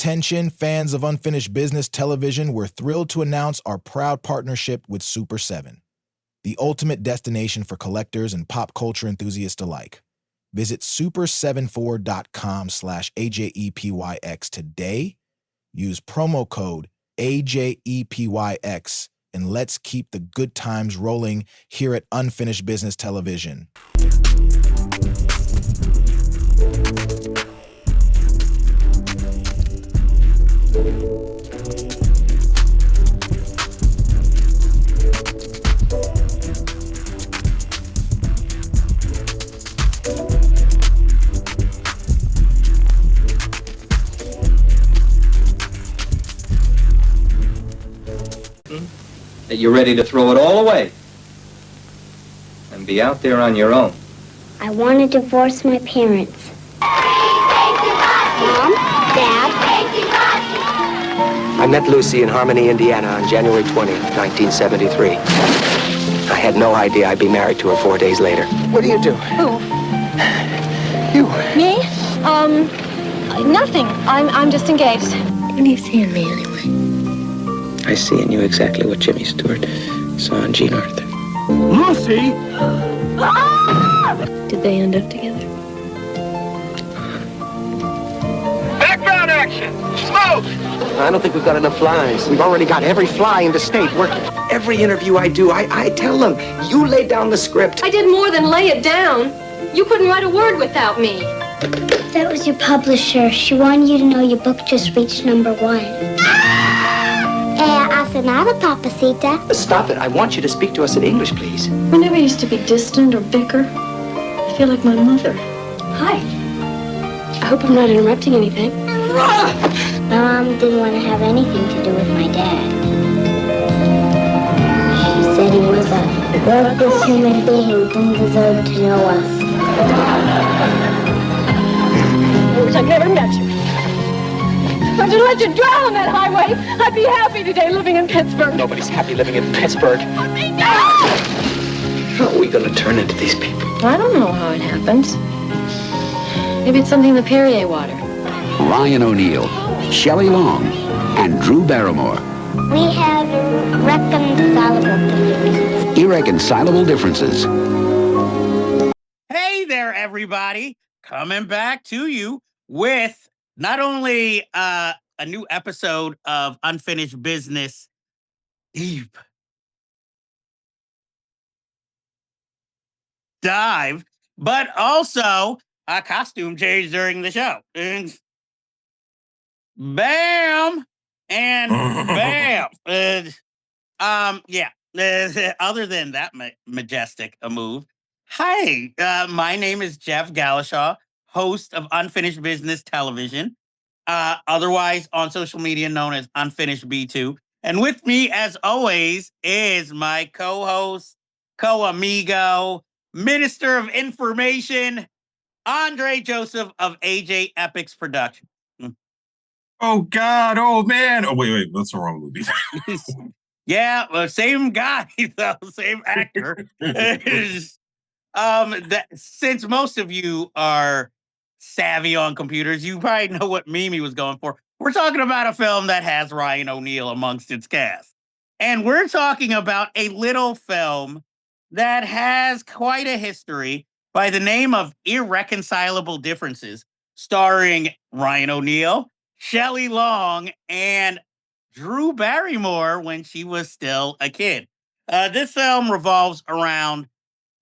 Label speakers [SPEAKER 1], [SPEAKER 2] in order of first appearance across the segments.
[SPEAKER 1] Attention, fans of Unfinished Business Television, we're thrilled to announce our proud partnership with Super 7, the ultimate destination for collectors and pop culture enthusiasts alike. Visit super74.com/AJEPYX today. Use promo code AJEPYX, and let's keep the good times rolling here at Unfinished Business Television.
[SPEAKER 2] That you're ready to throw it all away and be out there on your own.
[SPEAKER 3] I want to divorce my parents. Mom, Dad.
[SPEAKER 4] I met Lucy in Harmony, Indiana on January 20th, 1973. I had no idea I'd be married to her 4 days later. What do you do?
[SPEAKER 5] Who?
[SPEAKER 4] You.
[SPEAKER 5] Me? Nothing. I'm just engaged.
[SPEAKER 3] What do you see in me anyway?
[SPEAKER 4] I see in you exactly what Jimmy Stewart saw in Jean Arthur.
[SPEAKER 6] Lucy!
[SPEAKER 3] Did they end up together?
[SPEAKER 6] Background action! Smoke!
[SPEAKER 4] I don't think we've got enough flies. We've already got every fly in the state working. Every interview I do, I tell them, you lay down the script.
[SPEAKER 5] I did more than lay it down. You couldn't write a word without me.
[SPEAKER 3] That was your publisher. She wanted you to know your book just reached #1. Hace nada, papacita.
[SPEAKER 4] Stop it. I want you to speak to us in English, please.
[SPEAKER 5] We never used to be distant or bicker. I feel like my mother. Hi. I hope I'm not interrupting anything.
[SPEAKER 3] Mom didn't want to have anything to do with my dad. She said he was a worthless human being who didn't deserve to know us.
[SPEAKER 5] I wish I never met you. If I should let you drown on that highway, I'd be happy today living in Pittsburgh.
[SPEAKER 4] Nobody's happy living in Pittsburgh. How are we going to turn into these people?
[SPEAKER 5] I don't know how it happens. Maybe it's something in the Perrier water.
[SPEAKER 7] Ryan O'Neal, Shelley Long, and Drew Barrymore.
[SPEAKER 3] We have irreconcilable differences.
[SPEAKER 7] Irreconcilable Differences.
[SPEAKER 8] Hey there, everybody. Coming back to you with not only a new episode of Unfinished Business Deep Dive, but also a costume change during the show. And bam! And bam! Other than that majestic a move, hi, my name is Jeff Galashaw, host of Unfinished Business Television, otherwise on social media known as Unfinished B2. And with me, as always, is my co-host, co-amigo, Minister of Information, Andre Joseph of AJ Epics Production.
[SPEAKER 6] Oh, God. Oh, man. Oh, wait. That's the wrong movie.
[SPEAKER 8] Yeah, well, same guy, though, same actor. Since most of you are savvy on computers, you probably know what meme he was going for. We're talking about a film that has Ryan O'Neal amongst its cast. And we're talking about a little film that has quite a history by the name of Irreconcilable Differences, starring Ryan O'Neal, Shelley Long, and Drew Barrymore when she was still a kid. This film revolves around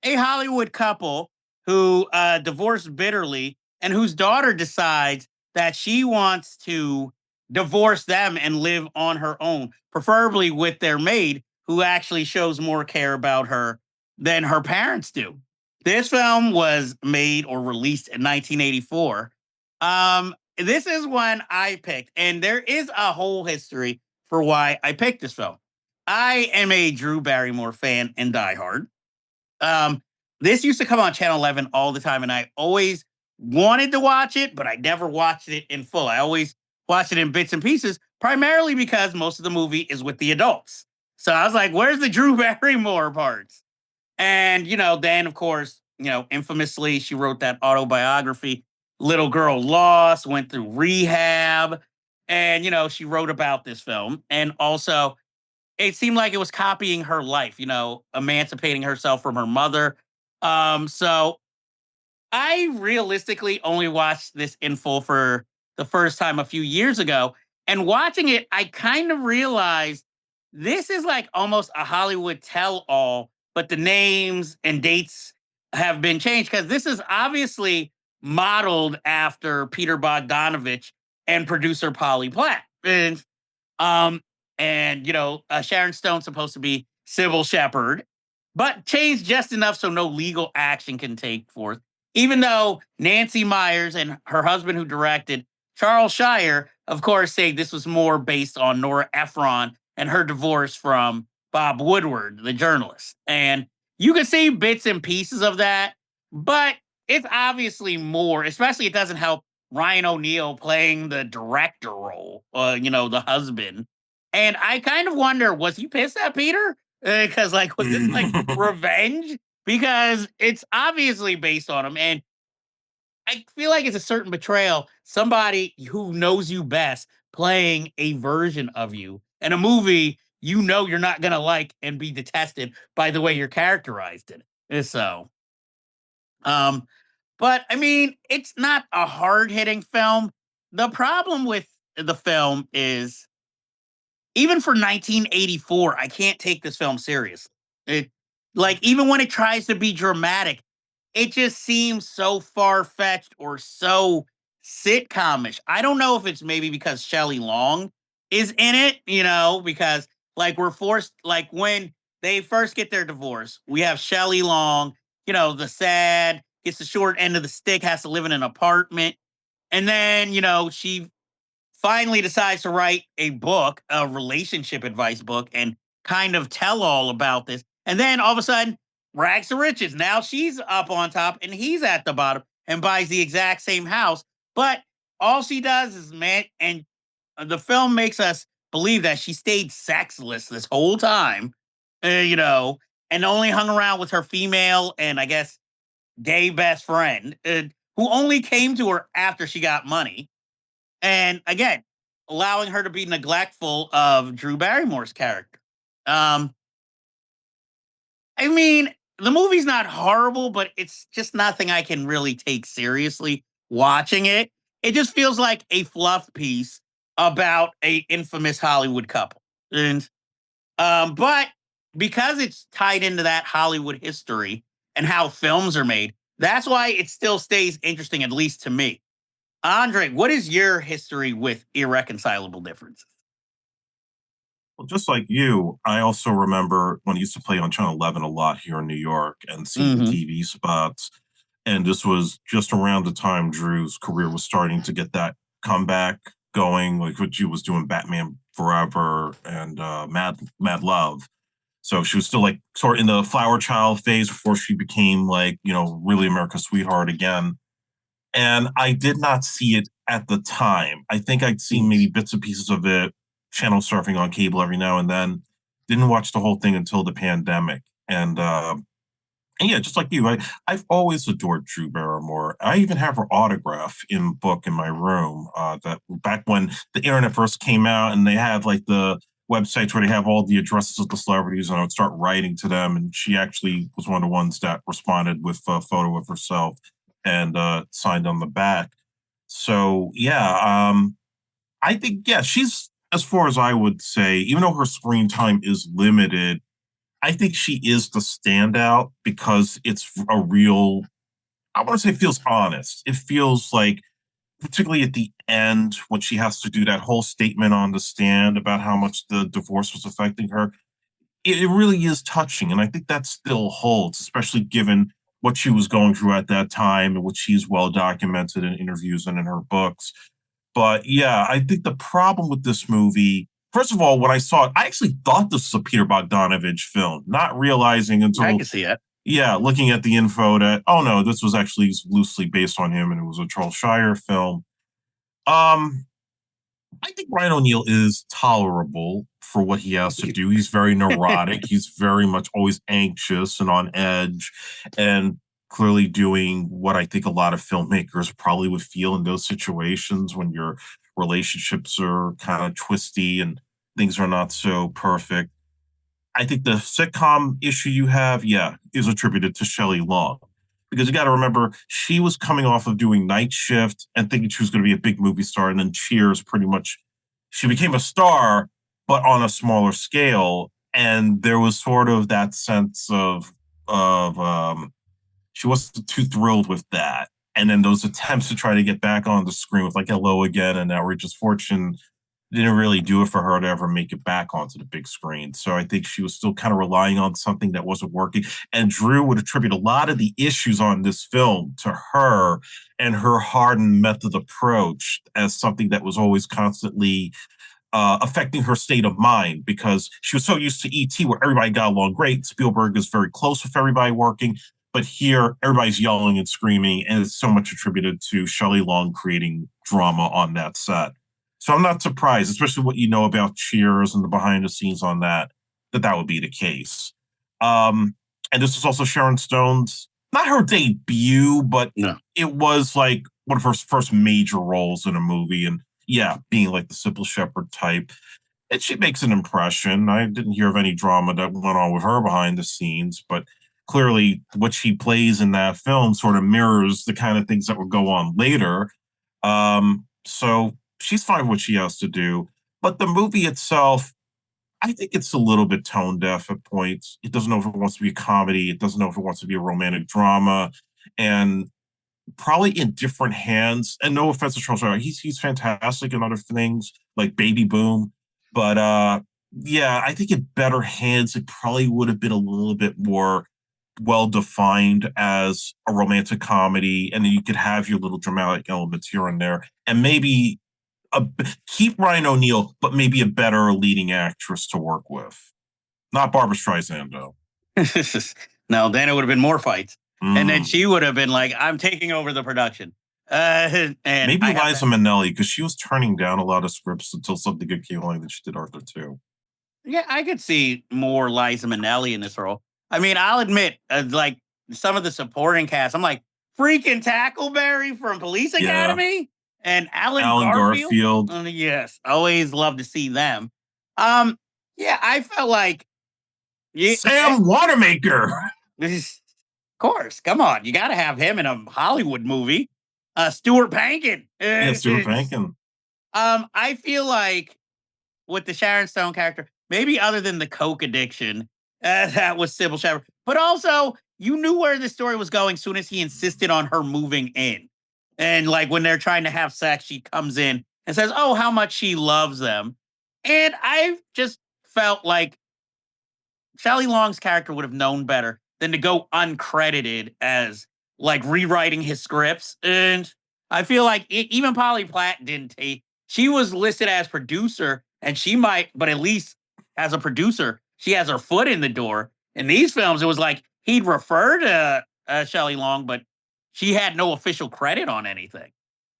[SPEAKER 8] a Hollywood couple who divorced bitterly and whose daughter decides that she wants to divorce them and live on her own, preferably with their maid, who actually shows more care about her than her parents do. This film was made or released in 1984. This is one I picked, and there is a whole history for why I picked this film. I am a Drew Barrymore fan and diehard. This used to come on Channel 11 all the time, and I always wanted to watch it, but I never watched it in full. I always watched it in bits and pieces, primarily because most of the movie is with the adults. So I was like, where's the Drew Barrymore parts? And, then, of course, infamously, she wrote that autobiography, Little Girl Lost, went through rehab. And, she wrote about this film. And also, it seemed like it was copying her life, emancipating herself from her mother. So I realistically only watched this in full for the first time a few years ago. And watching it, I kind of realized this is like almost a Hollywood tell all, but the names and dates have been changed because this is obviously modeled after Peter Bogdanovich and producer Polly Platt. Um, Sharon Stone's supposed to be Sybil Shepherd, but changed just enough so no legal action can take forth. Even though Nancy Myers and her husband, who directed, Charles Shire, of course, say this was more based on Nora Ephron and her divorce from Bob Woodward, the journalist. And you can see bits and pieces of that, but it's obviously more, especially it doesn't help Ryan O'Neal playing the director role, the husband. And I kind of wonder, was he pissed at Peter? Because, was this like revenge? Because it's obviously based on him. And I feel like it's a certain betrayal. Somebody who knows you best playing a version of you in a movie you're not going to like and be detested by the way you're characterized in it. So, um, but I mean, it's not a hard hitting film. The problem with the film is, even for 1984, I can't take this film seriously. Even when it tries to be dramatic, it just seems so far fetched or so sitcomish. I don't know if it's maybe because Shelley Long is in it, because we're forced, when they first get their divorce, we have Shelley Long, the sad, gets the short end of the stick, has to live in an apartment. And then, she finally decides to write a book, a relationship advice book, and kind of tell all about this. And then all of a sudden, rags to riches. Now she's up on top and he's at the bottom and buys the exact same house. But all she does is, and the film makes us believe that she stayed sexless this whole time, and only hung around with her female and I guess gay best friend, who only came to her after she got money. And again, allowing her to be neglectful of Drew Barrymore's character. Um, I mean, the movie's not horrible, but it's just nothing I can really take seriously watching it. It just feels like a fluff piece about a infamous Hollywood couple. And but because it's tied into that Hollywood history and how films are made, that's why it still stays interesting, at least to me. Andre, what is your history with Irreconcilable Differences?
[SPEAKER 6] Well, just like you, I also remember when I used to play on Channel 11 a lot here in New York and seeing the
[SPEAKER 8] Mhm.
[SPEAKER 6] TV spots. And this was just around the time Drew's career was starting to get that comeback going, like what she was doing Batman Forever and Mad Love. So she was still like sort of in the flower child phase before she became like, really America's sweetheart again. And I did not see it at the time. I think I'd seen maybe bits and pieces of it, channel surfing on cable every now and then. Didn't watch the whole thing until the pandemic. And yeah, just like you, I've always adored Drew Barrymore. I even have her autograph in book in my room. That back when the internet first came out, and they had like the websites where they have all the addresses of the celebrities, and I would start writing to them. And she actually was one of the ones that responded with a photo of herself and signed on the back. So yeah, I think she's, as far as I would say, even though her screen time is limited, I think she is the standout because it's a real, I want to say it feels honest. It feels like, particularly at the end, when she has to do that whole statement on the stand about how much the divorce was affecting her, it really is touching. And I think that still holds, especially given what she was going through at that time and what she's well documented in interviews and in her books. But yeah, I think the problem with this movie, first of all, when I saw it, I actually thought this was a Peter Bogdanovich film, not realizing
[SPEAKER 8] I
[SPEAKER 6] until,
[SPEAKER 8] can see it.
[SPEAKER 6] yeah, looking at the info that, oh no, this was actually loosely based on him and it was a Charles Shire film. Um, I think Ryan O'Neal is tolerable for what he has to do. He's very neurotic. He's very much always anxious and on edge, and clearly doing what I think a lot of filmmakers probably would feel in those situations when you're relationships are kind of twisty and things are not so perfect. I think the sitcom issue you have, is attributed to Shelley Long. Because you got to remember, she was coming off of doing Night Shift and thinking she was going to be a big movie star. And then Cheers, pretty much, she became a star, but on a smaller scale. And there was sort of that sense of she wasn't too thrilled with that. And then those attempts to try to get back on the screen with like Hello Again and Outrageous Fortune didn't really do it for her to ever make it back onto the big screen. So I think she was still kind of relying on something that wasn't working. And Drew would attribute a lot of the issues on this film to her and her hardened method approach as something that was always constantly affecting her state of mind, because she was so used to E.T. where everybody got along great. Spielberg is very close with everybody working. But here, everybody's yelling and screaming, and it's so much attributed to Shelley Long creating drama on that set. So I'm not surprised, especially what you know about Cheers and the behind the scenes on that would be the case. And this is also Sharon Stone's, not her debut, but it was like one of her first major roles in a movie. And being like the Sybil Shepherd type. And she makes an impression. I didn't hear of any drama that went on with her behind the scenes, but clearly what she plays in that film sort of mirrors the kind of things that would go on later. So she's fine with what she has to do. But the movie itself, I think it's a little bit tone deaf at points. It doesn't know if it wants to be a comedy. It doesn't know if it wants to be a romantic drama. And probably in different hands. And no offense to Charles Schreiber, he's fantastic in other things like Baby Boom. But I think in better hands, it probably would have been a little bit more well-defined as a romantic comedy. And then you could have your little dramatic elements here and there. And maybe keep Ryan O'Neal, but maybe a better leading actress to work with. Not Barbara Streisand, though.
[SPEAKER 8] No, then it would have been more fights. And then she would have been like, I'm taking over the production. And
[SPEAKER 6] maybe Liza Minnelli, because she was turning down a lot of scripts until Something Good Came Along that she did Arthur too.
[SPEAKER 8] Yeah, I could see more Liza Minnelli in this role. I mean, I'll admit, like some of the supporting cast, I'm like, freaking Tackleberry from Police Academy and Alan Garfield. Yes, always love to see them. I felt like
[SPEAKER 6] Sam Wanamaker.
[SPEAKER 8] Of course, come on. You got to have him in a Hollywood movie. Stuart Pankin.
[SPEAKER 6] Stuart Pankin.
[SPEAKER 8] I feel like with the Sharon Stone character, maybe other than the coke addiction, that was Sybil Shepherd. But also, you knew where the story was going as soon as he insisted on her moving in. And like when they're trying to have sex, she comes in and says, oh, how much she loves them. And I just felt like Shelley Long's character would have known better than to go uncredited as like rewriting his scripts. And I feel like even Polly Platt didn't take, she was listed as producer and she might, but at least as a producer, she has her foot in the door. In these films, it was like he'd refer to Shelley Long, but she had no official credit on anything.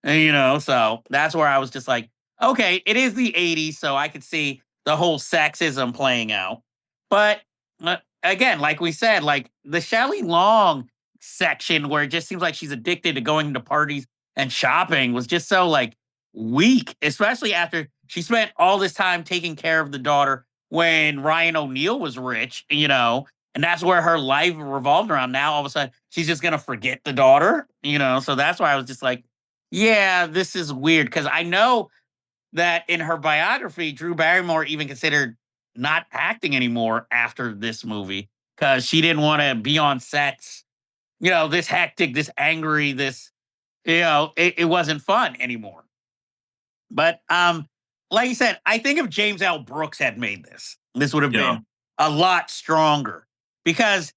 [SPEAKER 8] And, so that's where I was just like, okay, it is the 80s, so I could see the whole sexism playing out. But again, like we said, like the Shelley Long section where it just seems like she's addicted to going to parties and shopping was just so like weak, especially after she spent all this time taking care of the daughter when Ryan O'Neal was rich, and that's where her life revolved around. Now, all of a sudden, she's just going to forget the daughter, so that's why I was just like, yeah, this is weird. Because I know that in her biography, Drew Barrymore even considered not acting anymore after this movie because she didn't want to be on sets, this hectic, this angry, this, it wasn't fun anymore. But like you said, I think if James L. Brooks had made this would have been a lot stronger because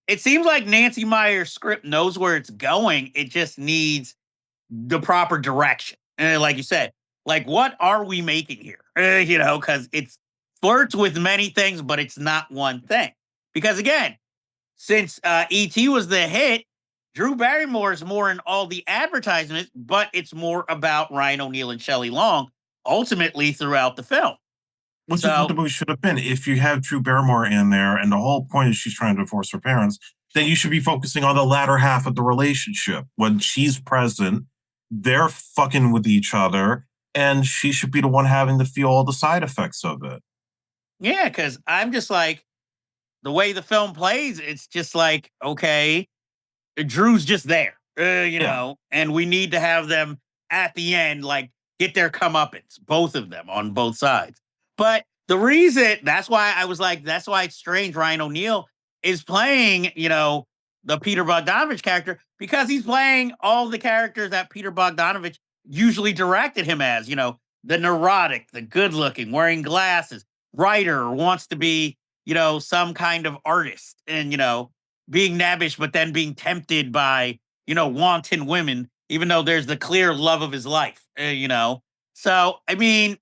[SPEAKER 8] it seems like Nancy Meyer's script knows where it's going. It just needs the proper direction. And like you said, like, what are we making here? Because it's flirts with many things, but it's not one thing. Because again, since E.T. was the hit, Drew Barrymore is more in all the advertisements, but it's more about Ryan O'Neal and Shelley Long ultimately throughout the film.
[SPEAKER 6] Which is what the movie should have been. If you have Drew Barrymore in there and the whole point is she's trying to divorce her parents, then you should be focusing on the latter half of the relationship. When she's present, they're fucking with each other. and she should be the one having to feel all the side effects of it.
[SPEAKER 8] Yeah, because I'm just like, the way the film plays, it's just like, okay, Drew's just there, and we need to have them at the end, like, get their comeuppance, both of them on both sides. But the reason that's why I was like, that's why it's strange Ryan O'Neal is playing, the Peter Bogdanovich character, because he's playing all the characters that Peter Bogdanovich usually directed him as, the neurotic, the good looking, wearing glasses, writer, wants to be, some kind of artist and, being nabbish, but then being tempted by, wanton women, even though there's the clear love of his life, So, I mean,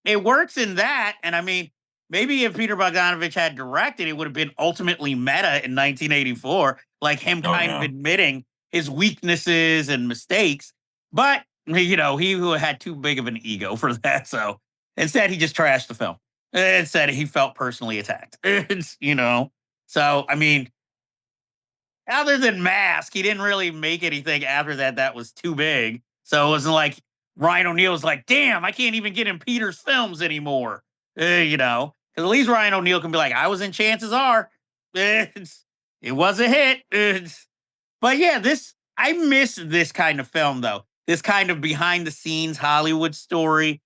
[SPEAKER 8] it works in that. And I mean, maybe if Peter Bogdanovich had directed, it would have been ultimately meta in 1984, like him
[SPEAKER 6] Oh,
[SPEAKER 8] kind of
[SPEAKER 6] yeah.
[SPEAKER 8] admitting his weaknesses and mistakes. But, he who had too big of an ego for that. So instead, he just trashed the film and said he felt personally attacked. So, I mean, other than Mask, he didn't really make anything after that that was too big. So it wasn't like Ryan O'Neal was like, damn, I can't even get in Peter's films anymore. Because at least Ryan O'Neal can be like, I was in Chances Are. It was a hit. But yeah, I miss this kind of film, though. This kind of behind the scenes Hollywood story.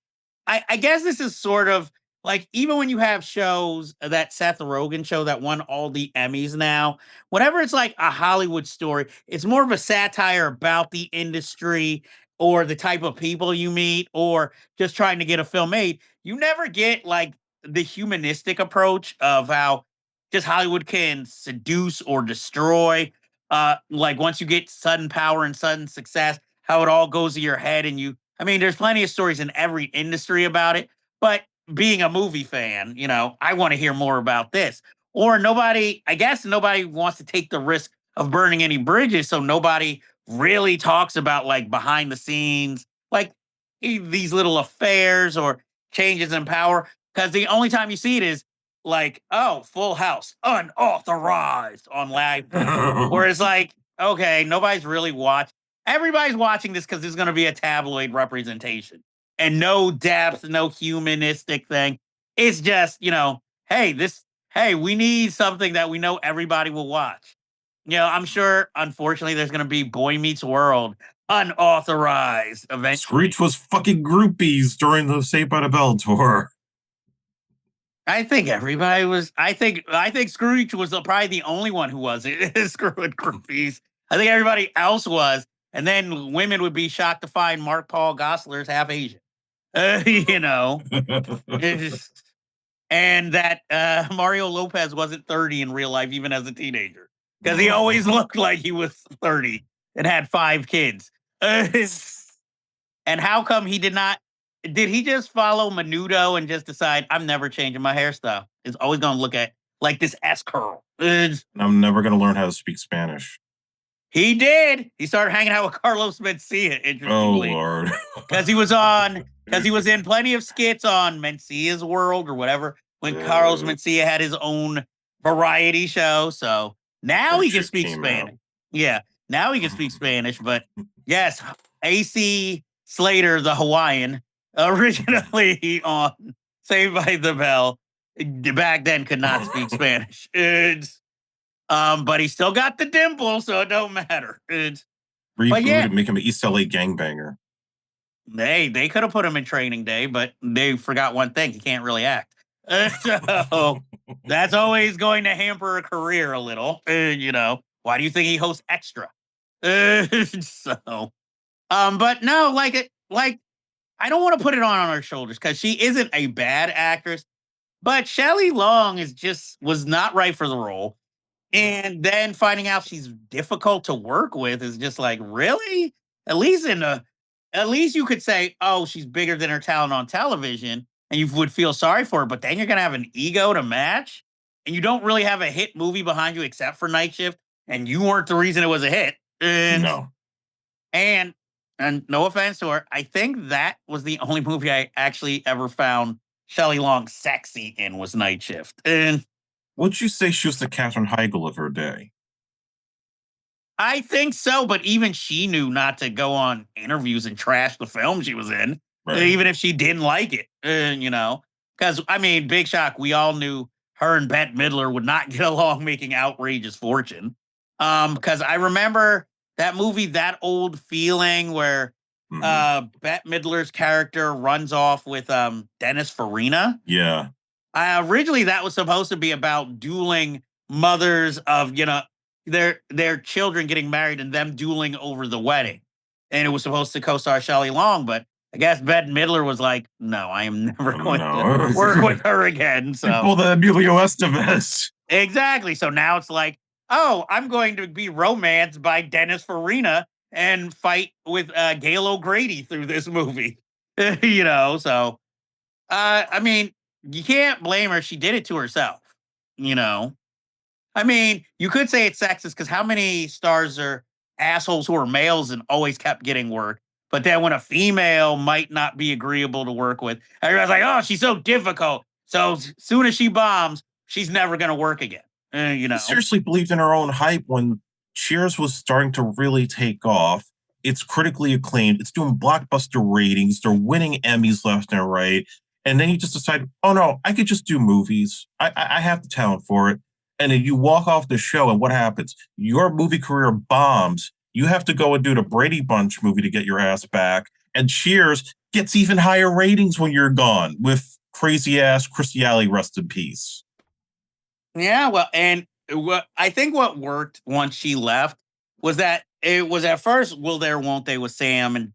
[SPEAKER 8] I guess this is sort of like, even when you have shows, that Seth Rogen show that won all the Emmys now, whenever it's like a Hollywood story, it's more of a satire about the industry or the type of people you meet or just trying to get a film made. You never get like the humanistic approach of how just Hollywood can seduce or destroy. Like once you get sudden power and sudden success, how it all goes to your head and I mean, there's plenty of stories in every industry about it, but being a movie fan, I want to hear more about this. Or I guess nobody wants to take the risk of burning any bridges. So nobody really talks about like behind the scenes, like these little affairs or changes in power. Because the only time you see it is like, oh, Full House, unauthorized on live. Whereas like, okay, nobody's really watched. Everybody's watching this because there's going to be a tabloid representation and no depth, no humanistic thing. It's just, hey, we need something that we know everybody will watch. I'm sure, unfortunately, there's going to be Boy Meets World unauthorized eventually.
[SPEAKER 6] Screech was fucking groupies during the Saved by the Bell tour.
[SPEAKER 8] I think everybody was. I think Screech was probably the only one who wasn't screwing groupies. I think everybody else was. And then women would be shocked to find Mark Paul Gosselaar's half Asian. And that Mario Lopez wasn't 30 in real life, even as a teenager, because he always looked like he was 30 and had 5 kids. And how come he did not? Did he just follow Menudo and just decide, I'm never changing my hairstyle? It's always going to look at like this S curl.
[SPEAKER 6] I'm never going to learn how to speak Spanish.
[SPEAKER 8] He did. He started hanging out with Carlos Mencia, interestingly.
[SPEAKER 6] Oh, Lord.
[SPEAKER 8] Because he was in plenty of skits on Mencia's World or whatever, when Carlos Mencia had his own variety show. So now he can speak Spanish. Yeah, now he can speak Spanish. But yes, AC Slater, the Hawaiian, originally on Saved by the Bell, back then could not speak Spanish. But he still got the dimple, so it don't matter.
[SPEAKER 6] Reboot and make him an East LA gangbanger.
[SPEAKER 8] They could have put him in Training Day, but they forgot one thing: he can't really act. So that's always going to hamper a career a little. Why do you think he hosts Extra? But no, I don't want to put it on her shoulders because she isn't a bad actress, but Shelley Long was not right for the role. And then finding out she's difficult to work with is just like, really? At least you could say, oh, she's bigger than her talent on television, and you would feel sorry for her. But then you're gonna have an ego to match, and you don't really have a hit movie behind you except for Night Shift, and you weren't the reason it was a hit.
[SPEAKER 6] No.
[SPEAKER 8] And no offense to her, I think that was the only movie I actually ever found Shelley Long sexy in was Night Shift. And
[SPEAKER 6] would you say she was the Katherine Heigl of her day?
[SPEAKER 8] I think so, but even she knew not to go on interviews and trash the film she was in.
[SPEAKER 6] Right.
[SPEAKER 8] even if she didn't like it, because I mean, big shock. We all knew her and Bette Midler would not get along, making outrageous fortune. Because I remember that movie, That Old Feeling, where Bette Midler's character runs off with Dennis Farina.
[SPEAKER 6] Yeah.
[SPEAKER 8] Originally, that was supposed to be about dueling mothers of their children getting married and them dueling over the wedding, and it was supposed to co-star Shelley Long, but I guess Bette Midler was like, "No, I am never going to work with her again." So
[SPEAKER 6] Well, the Emilio Estevez.
[SPEAKER 8] exactly. So now it's like, oh, I'm going to be romanced by Dennis Farina and fight with Gail O'Grady through this movie. So I mean, you can't blame her. She did it to herself. You know, I mean, you could say it's sexist because how many stars are assholes who are males and always kept getting work? But then when a female might not be agreeable to work with, everybody's like, oh, she's so difficult. So soon as she bombs, she's never going to work again.
[SPEAKER 6] I seriously believed in her own hype when Cheers was starting to really take off. It's critically acclaimed. It's doing blockbuster ratings. They're winning Emmys left and right. And then you just decide, oh no, I could just do movies. I have the talent for it. And then you walk off the show, and what happens? Your movie career bombs. You have to go and do the Brady Bunch movie to get your ass back. And Cheers gets even higher ratings when you're gone with crazy ass Christy Alley, rest in peace.
[SPEAKER 8] Yeah, well, and what I think what worked once she left was that it was at first will there won't they with Sam and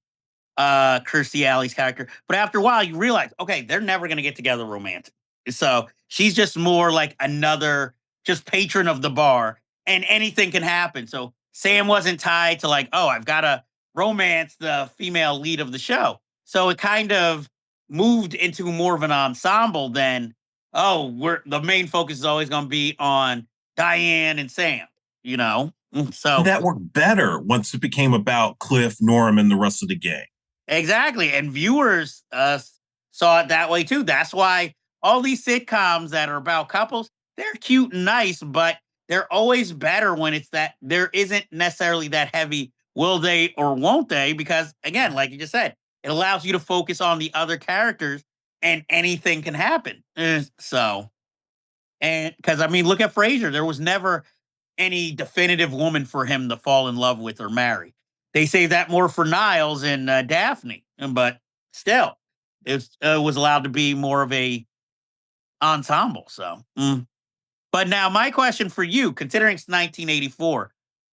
[SPEAKER 8] Kirstie Alley's character, but after a while you realize, okay, they're never going to get together romantic. So she's just more like another just patron of the bar, and anything can happen. So Sam wasn't tied to like, oh, I've got to romance the female lead of the show. So it kind of moved into more of an ensemble than, oh, we're the main focus is always going to be on Diane and Sam. So
[SPEAKER 6] And that worked better once it became about Cliff, Norm, and the rest of the gang.
[SPEAKER 8] exactly. And viewers saw it that way too. That's why all these sitcoms that are about couples, they're cute and nice, but they're always better when it's that there isn't necessarily that heavy will they or won't they, because again, like you just said, it allows you to focus on the other characters and anything can happen. And because I mean, look at Frasier. There was never any definitive woman for him to fall in love with or marry. They say that more for Niles and Daphne, but still, it was allowed to be more of a ensemble. So, but now my question for you, considering it's 1984,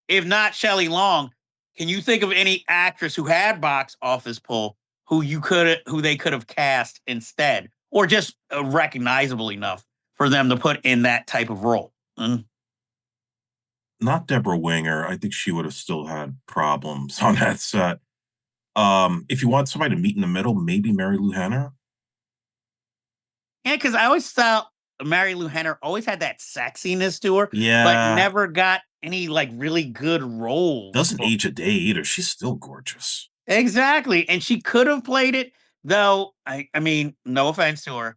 [SPEAKER 8] if not Shelley Long, can you think of any actress who had box office pull who they could have cast instead, or just recognizable enough for them to put in that type of role?
[SPEAKER 6] Not Deborah Winger. I think she would have still had problems on that set. If you want somebody to meet in the middle, maybe Mary Lou Henner.
[SPEAKER 8] Yeah, because I always thought Mary Lou Henner always had that sexiness to her,
[SPEAKER 6] Yeah.
[SPEAKER 8] but never got any like really good roles.
[SPEAKER 6] Doesn't age a day either. She's still gorgeous.
[SPEAKER 8] Exactly. And she could have played it, though. I mean, no offense to her.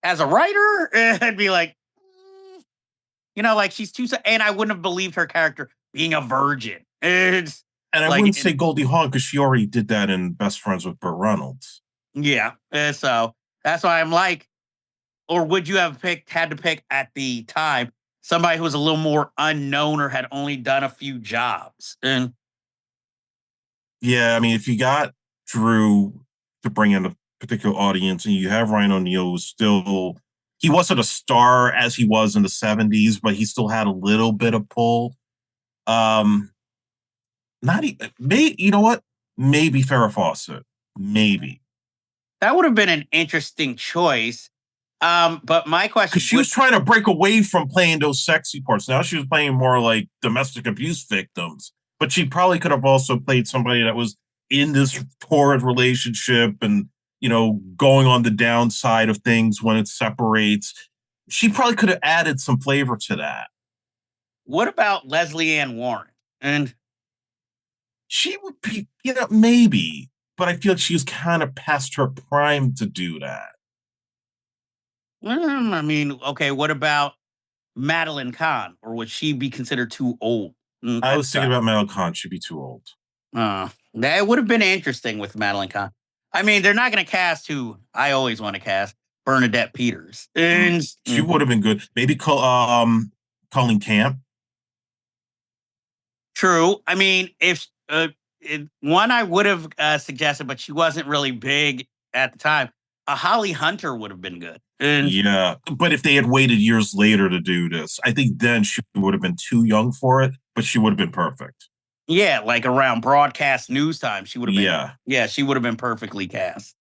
[SPEAKER 8] As a writer, I'd be like, like she's too, and I wouldn't have believed her character being a virgin. It's
[SPEAKER 6] And I
[SPEAKER 8] like,
[SPEAKER 6] wouldn't say Goldie Hawn because she already did that in Best Friends with Burt Reynolds.
[SPEAKER 8] yeah. So that's why I'm like, or would you have had to pick at the time somebody who was a little more unknown or had only done a few jobs? And
[SPEAKER 6] Yeah, I mean, if you got Drew to bring in a particular audience and you have Ryan O'Neal who's still, he wasn't a star as he was in the 70s, but he still had a little bit of pull. You know what? Maybe Farrah Fawcett. Maybe.
[SPEAKER 8] that would have been an interesting choice. But my question,
[SPEAKER 6] Because she was trying to break away from playing those sexy parts. Now she was playing more like domestic abuse victims. But she probably could have also played somebody that was in this torrid relationship and, going on the downside of things when it separates. She probably could have added some flavor to that.
[SPEAKER 8] what about Leslie Ann Warren? And
[SPEAKER 6] She would be, maybe. But I feel like she was kind of past her prime to do that.
[SPEAKER 8] I mean, okay, what about Madeline Kahn, or would she be considered too old?
[SPEAKER 6] I was thinking about Mel Khan. She'd be too old.
[SPEAKER 8] That would have been interesting with Madeline Kahn. I mean, they're not going to cast who I always want to cast, Bernadette Peters. And
[SPEAKER 6] She would have been good. Maybe Colleen Camp.
[SPEAKER 8] True. I mean, if one I would have suggested, but she wasn't really big at the time. Holly Hunter would have been good. And
[SPEAKER 6] Yeah, but if they had waited years later to do this, I think then she would have been too young for it, but she would have been perfect.
[SPEAKER 8] yeah, like around broadcast news time, she would have been.
[SPEAKER 6] Yeah.
[SPEAKER 8] Yeah, she would have been perfectly cast.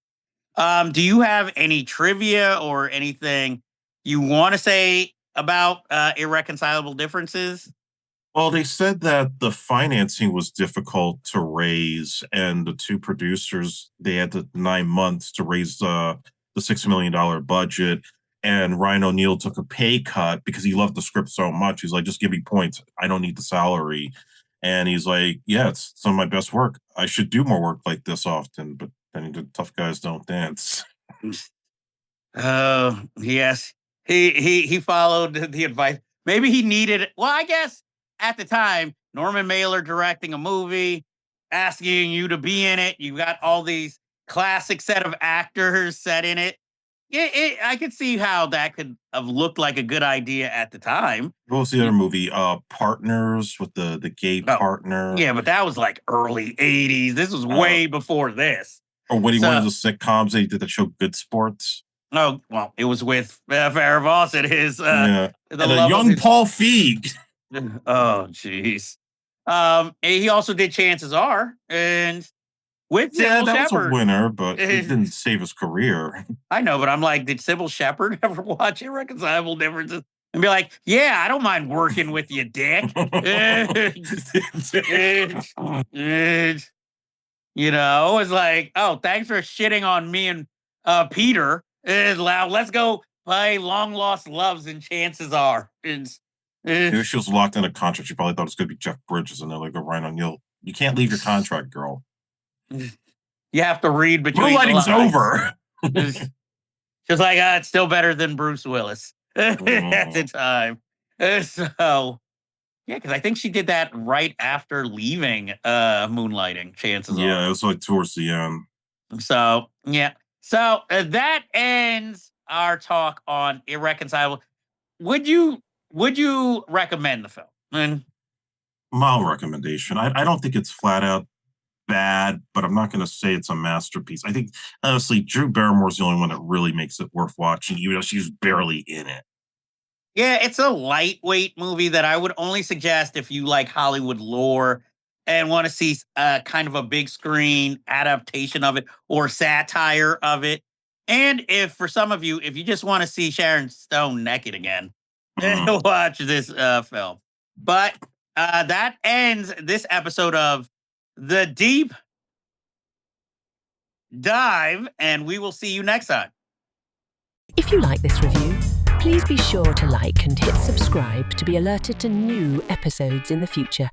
[SPEAKER 8] Do you have any trivia or anything you want to say about Irreconcilable Differences?
[SPEAKER 6] Well, they said that the financing was difficult to raise, and the two producers, they had the 9 months to raise the $6 million budget. And Ryan O'Neal took a pay cut because he loved the script so much. He's like, just give me points. I don't need the salary. And he's like, yeah, it's some of my best work. I should do more work like this often. But then he did Tough Guys Don't Dance.
[SPEAKER 8] Oh, yes. He followed the advice. Maybe he needed, well, I guess at the time, Norman Mailer directing a movie, asking you to be in it. You got all these classic set of actors set in it. I could see how that could have looked like a good idea at the time.
[SPEAKER 6] What was the other movie? Partners, with the gay partner.
[SPEAKER 8] Yeah, but that was like early 80s. This was way before this.
[SPEAKER 6] Or when he went into sitcoms, they did the show Good Sports.
[SPEAKER 8] Oh, well, it was with Farrah Fawcett, his
[SPEAKER 6] and a young Paul Feig.
[SPEAKER 8] Oh, jeez. He also did Chances Are, and with Sybil
[SPEAKER 6] that
[SPEAKER 8] Shepherd.
[SPEAKER 6] was a winner, but it didn't save his career.
[SPEAKER 8] I know, but I'm like, did Sybil Shepherd ever watch Irreconcilable Differences and be like, yeah, I don't mind working with you, dick? You know, it's like, oh, thanks for shitting on me and Peter. Let's go play Long Lost Loves and Chances Are.
[SPEAKER 6] Maybe she was locked in a contract. She probably thought it was going to be Jeff Bridges, and they're like, Ryan O'Neal, you can't leave your contract, girl.
[SPEAKER 8] You have to read between
[SPEAKER 6] Moonlighting's over.
[SPEAKER 8] Just like, it's still better than Bruce Willis at the time. So, yeah, because I think she did that right after leaving Moonlighting, Chances Are.
[SPEAKER 6] Yeah, it was like towards the end.
[SPEAKER 8] So, yeah. So that ends our talk on Irreconcilable. Would you recommend the film?
[SPEAKER 6] Mild recommendation. I don't think it's flat out bad, but I'm not going to say it's a masterpiece. I think, honestly, Drew Barrymore's the only one that really makes it worth watching, even though she's barely in it.
[SPEAKER 8] Yeah, it's a lightweight movie that I would only suggest if you like Hollywood lore and want to see kind of a big screen adaptation of it or satire of it. And if for some of you, if you just want to see Sharon Stone naked again, watch this film. But that ends this episode of The Deep Dive, and we will see you next time.
[SPEAKER 9] If you like this review, please be sure to like and hit subscribe to be alerted to new episodes in the future.